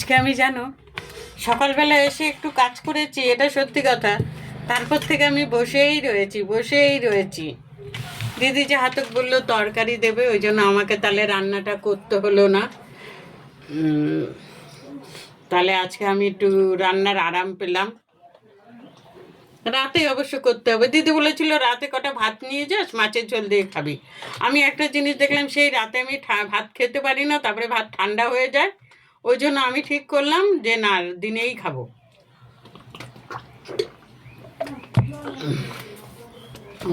আজকে আমি জানো সকালবেলা এসে একটু কাজ করেছি, এটা সত্যি কথা। তারপর থেকে আমি বসেই রয়েছি। দিদি যে হাতক বললো তরকারি দেবে, ওই জন্য আমাকে তাহলে রান্নাটা করতে হলো না। তাহলে আজকে আমি একটু রান্নার আরাম পেলাম। রাতে অবশ্য করতে হবে। দিদি বলেছিল রাতে কটা ভাত নিয়ে যাস, মাছের ঝোল দিয়ে খাবি। আমি একটা জিনিস দেখলাম, সেই রাতে আমি ভাত খেতে পারি না, তারপরে ভাত ঠান্ডা হয়ে যায়। ওই জন্য আমি ঠিক করলাম যে না, দিনেই খাবো।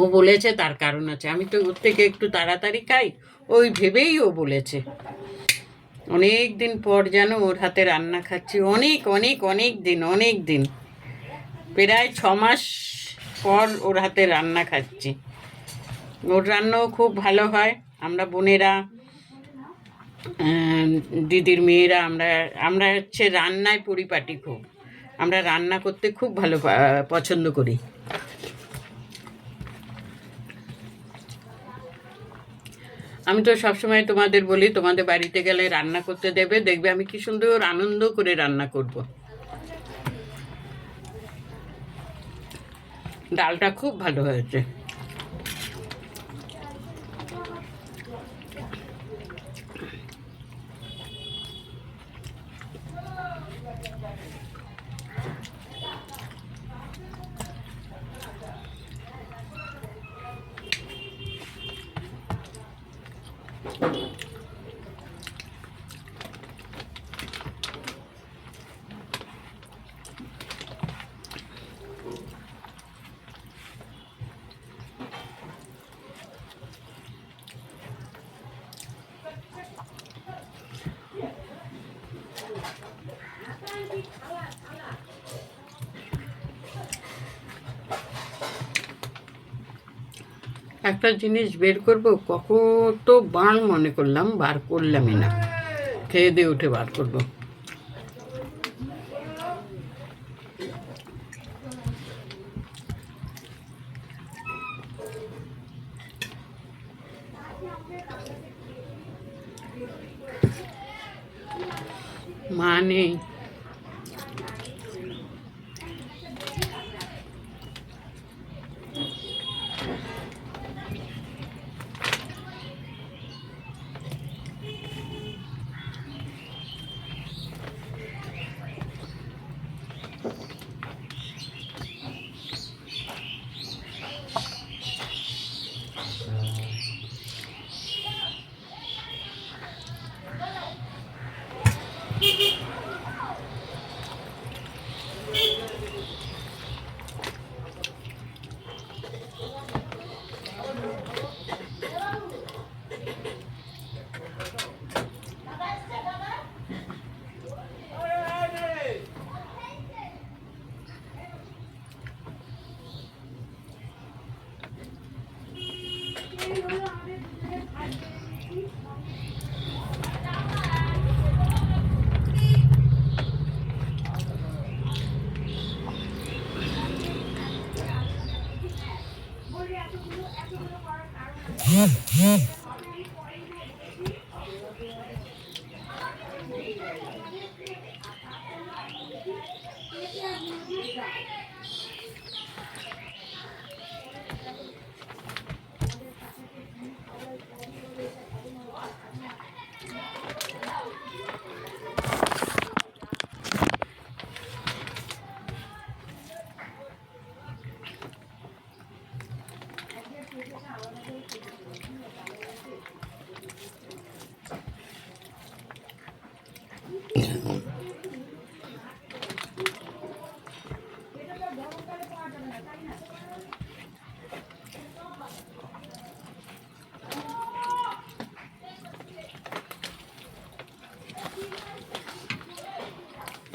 ও বলেছে তার কারণ আছে, আমি তো ওর থেকে একটু তাড়াতাড়ি খাই, ওই ভেবেই ও বলেছে। অনেক দিন পর যেন ওর হাতে রান্না খাচ্ছি, অনেক দিন প্রায় 6 মাস পর ওর হাতে রান্না খাচ্ছি। ওর রান্নাও খুব ভালো হয়। আমরা বোনেরা, দিদির মেয়েরা, আমরা হচ্ছে রান্নায় পরিপাটি খুব। আমরা রান্না করতে খুব ভালো পছন্দ করি। আমি তো সবসময় তোমাদের বলি, তোমাদের বাড়িতে গেলে রান্না করতে দেবে, দেখবে আমি কি সুন্দর আনন্দ করে রান্না করব। ডালটা খুব ভালো হয়েছে। একটা জিনিস বের করব, কতবার মনে করলাম, বার করলামই না। খেয়ে দিয়ে উঠে বার করব। মা নেই।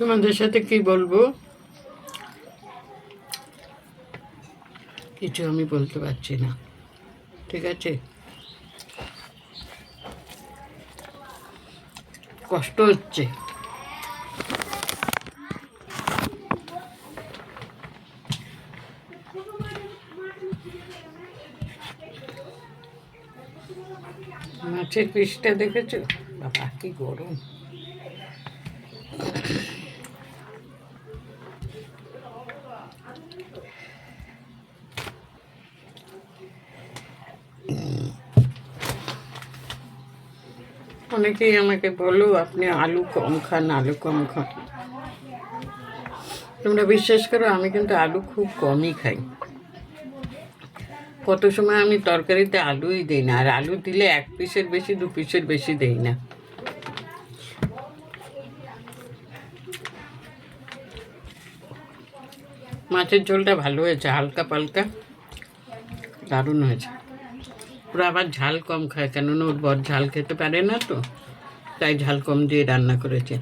তোমাদের সাথে কি বলবো, কিছু আমি বলতে পারছি না। ঠিক আছে, কষ্ট হচ্ছে। মাছের পিসটা দেখেছো? বাবা কি গরম। অনেকেই আমাকে বলো আপনি আলু কম খান, আলু কম খান। তোমরা বিশ্বাস করো, আমি কিন্তু আলু খুব কমই খাই। কত সময় আমি তরকারিতে আলুই দিই না, আর আলু দিলে 1 পিসের বেশি 2 পিসের বেশি দেই না। মাছের ঝোলটা ভালো হয়েছে, হালকা পালকা, দারুণ হয়েছে। ওরা আবার ঝাল কম খায়, কেননা ওর বর ঝাল খেতে পারে না, তো তাই ঝাল কম দিয়ে রান্না করেছে।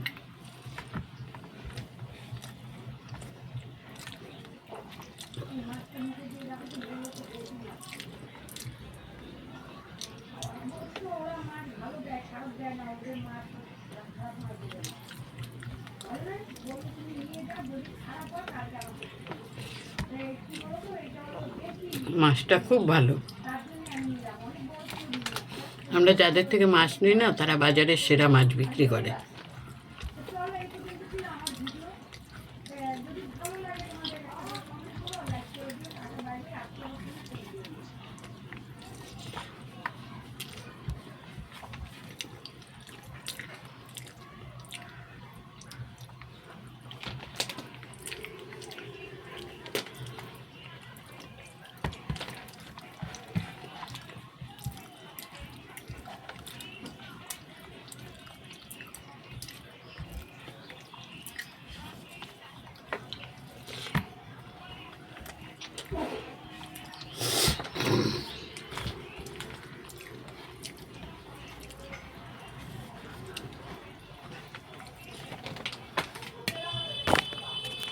মাছটা খুব ভালো। আমরা যাদের থেকে মাছ নিই না, তারা বাজারের সেরা মাছ বিক্রি করে।